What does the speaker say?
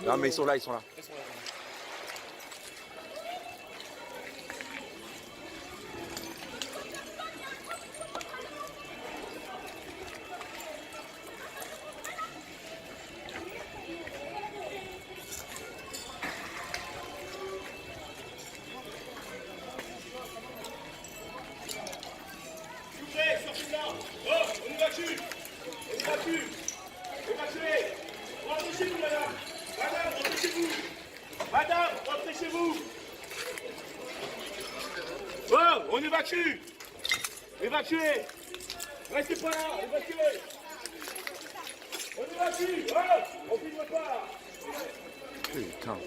Non, mais ils sont là, ils sont là. Sortez là. Oh, on évacue. On évacue. Évacuez. Rentrez chez vous, madame. Madame, rentrez chez vous. Madame, rentrez chez vous. Oh, on évacue. Évacuez. Restez pas là, évacuez. On évacue. Oh, on filme pas là. Putain.